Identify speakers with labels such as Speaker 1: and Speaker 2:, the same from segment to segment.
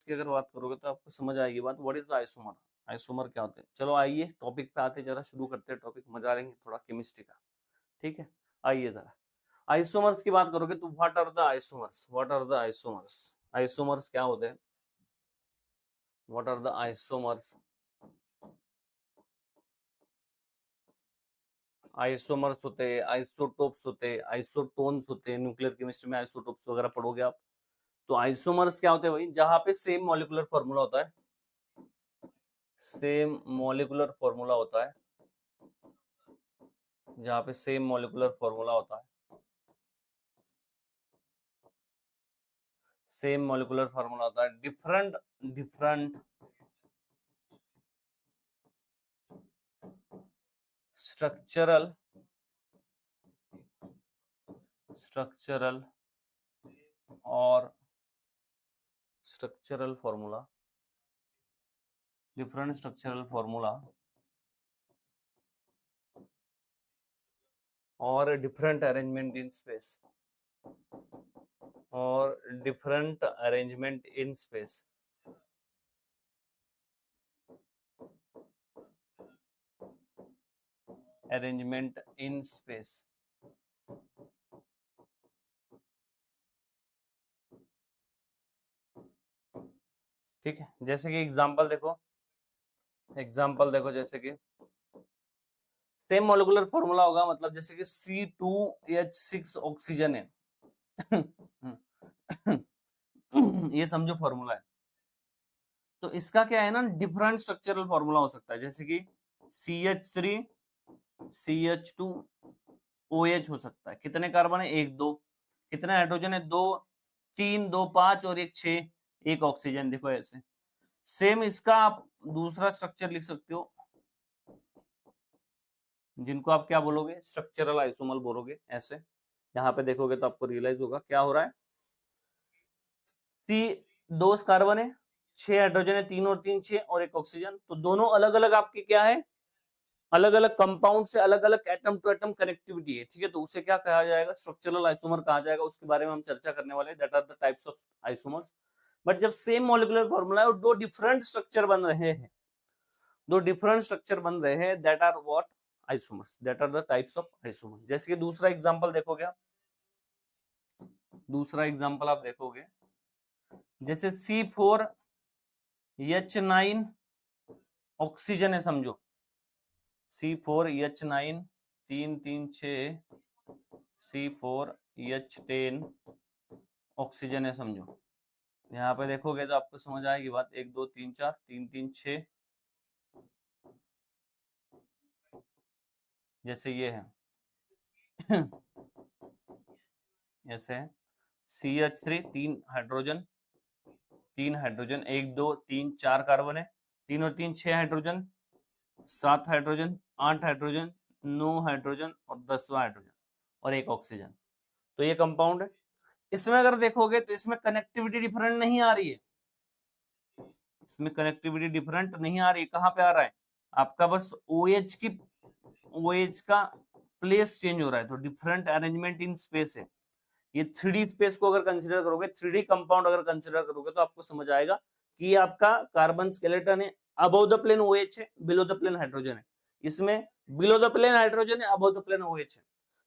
Speaker 1: की अगर बात करोगे तो आपको समझ आएगी बात, what is the isomer, isomer क्या होते हैं। चलो आइए टॉपिक पे आते, जरा शुरू करते हैं टॉपिक, मजा लेंगे थोड़ा केमिस्ट्री का, ठीक है। आइए जरा आइसोमर्स की बात करोगे तो what are the isomers, what are the isomers, isomers क्या होते हैं, what are the isomers. Isomers होते हैं, आइसोटोप्स होते हैं, आइसोटोन्स होते हैं, न्यूक्लियर केमिस्ट्री में आइसोटोप्स वगैरह पढ़ोगे आप। तो आइसोमर्स क्या होते हैं भाई, जहां पे सेम मॉलिक्यूलर फॉर्मूला होता है, सेम मॉलिक्यूलर फॉर्मूला होता है, जहां पे सेम मॉलिक्यूलर फॉर्मूला होता है, सेम मॉलिक्यूलर फॉर्मूला होता है, डिफरेंट डिफरेंट स्ट्रक्चरल स्ट्रक्चरल और structural formula, different structural formula और डिफरेंट अरेंजमेंट इन स्पेस, और different arrangement in space, arrangement in space, ठीक है। जैसे कि एग्जांपल देखो, एग्जांपल देखो, जैसे कि सेम मॉलिक्यूलर फॉर्मूला होगा, मतलब जैसे कि C2H6 ऑक्सीजन है ये समझो फॉर्मूला है। तो इसका क्या है ना, डिफरेंट स्ट्रक्चरल फॉर्मूला हो सकता है, जैसे कि CH3CH2OH हो सकता है। कितने कार्बन है, 1 2, कितने हाइड्रोजन है, 2 3 2 5 और 1 6, एक ऑक्सीजन। देखो ऐसे सेम इसका आप दूसरा स्ट्रक्चर लिख सकते हो, जिनको आप क्या बोलोगे, स्ट्रक्चरल आइसोमर बोलोगे। ऐसे यहाँ पे देखोगे तो आपको रियलाइज होगा क्या हो रहा है। 2 कार्बन है, 6 हाइड्रोजन है, 3 और 3 6 और एक ऑक्सीजन। तो दोनों अलग अलग आपके क्या है, अलग अलग कंपाउंड से अलग अलग एटम टू एटम कनेक्टिविटी है, ठीक है। तो उसे क्या कहा जाएगा, स्ट्रक्चरल आइसोमर कहा जाएगा। उसके बारे में हम चर्चा करने वाले हैं, that are the types of isomers. But जब सेम मॉलिक्यूलर फॉर्मूला है और दो डिफरेंट स्ट्रक्चर बन रहे हैं, दो डिफरेंट स्ट्रक्चर बन रहे हैं, that are what, isomers, that are the types of isomer. जैसे कि दूसरा एग्जांपल देखोगे आप, दूसरा एग्जांपल आप देखोगे, जैसे C4H9 ऑक्सीजन है समझो, C4H9 3 3 6 C4H10 ऑक्सीजन है समझो। यहाँ पे देखोगे तो आपको समझ आएगी बात, 1 2 3 4 3 3 6, जैसे ये है ऐसे है CH3 तीन हाइड्रोजन 1 2 3 4 कार्बन है, 3 और 3 6 हाइड्रोजन, 7 हाइड्रोजन, 8 हाइड्रोजन, 9 हाइड्रोजन और 10वां हाइड्रोजन और एक ऑक्सीजन। तो ये कंपाउंड है। इसमें अगर देखोगे तो इसमें कनेक्टिविटी डिफरेंट नहीं आ रही है, इसमें कनेक्टिविटी डिफरेंट नहीं आ रही। कहाँ पे आ रहा है आपका, बस OH का प्लेस चेंज हो रहा है। तो डिफरेंट अरेंजमेंट इन स्पेस है। ये 3D स्पेस को अगर कंसीडर करोगे, 3D कंपाउंड अगर कंसीडर करोगे तो आपको समझ आएगा कि ये आपका कार्बन स्केलेटन है, अबव द प्लेन OH है, बिलो द प्लेन हाइड्रोजन है। इसमें बिलो द प्लेन हाइड्रोजन है, अबव द प्लेन OH है।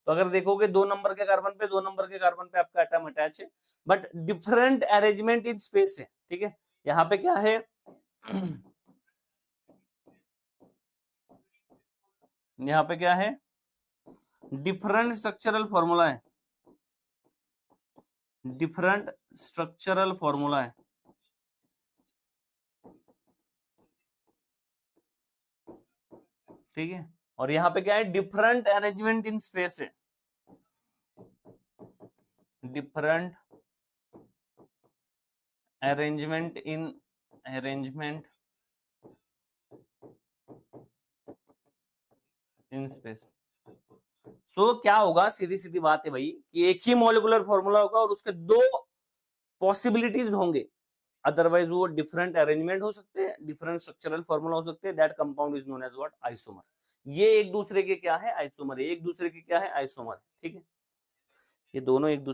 Speaker 1: तो अगर देखोगे 2 नंबर के कार्बन पे, 2 नंबर के कार्बन पे आपका एटम अटैच है, but different arrangement in space है, ठीक है। यहाँ पे क्या है यहाँ पे क्या है, डिफरेंट स्ट्रक्चरल फॉर्मूला है, डिफरेंट स्ट्रक्चरल फॉर्मूला है, ठीक है। और यहाँ पे क्या है, डिफरेंट अरेंजमेंट इन स्पेस है, डिफरेंट अरेंजमेंट इन स्पेस। सो क्या होगा, सीधी सीधी बात है भाई, कि एक ही मॉलिक्यूलर फॉर्मूला होगा और उसके दो पॉसिबिलिटीज होंगे। अदरवाइज वो डिफरेंट अरेंजमेंट हो सकते हैं, डिफरेंट स्ट्रक्चरल फॉर्मूला हो सकते हैं। That compound is known as what, isomer. ये एक दूसरे के क्या है, आइसोमर। एक दूसरे के क्या है, आइसोमर, ठीक है। ये दोनों एक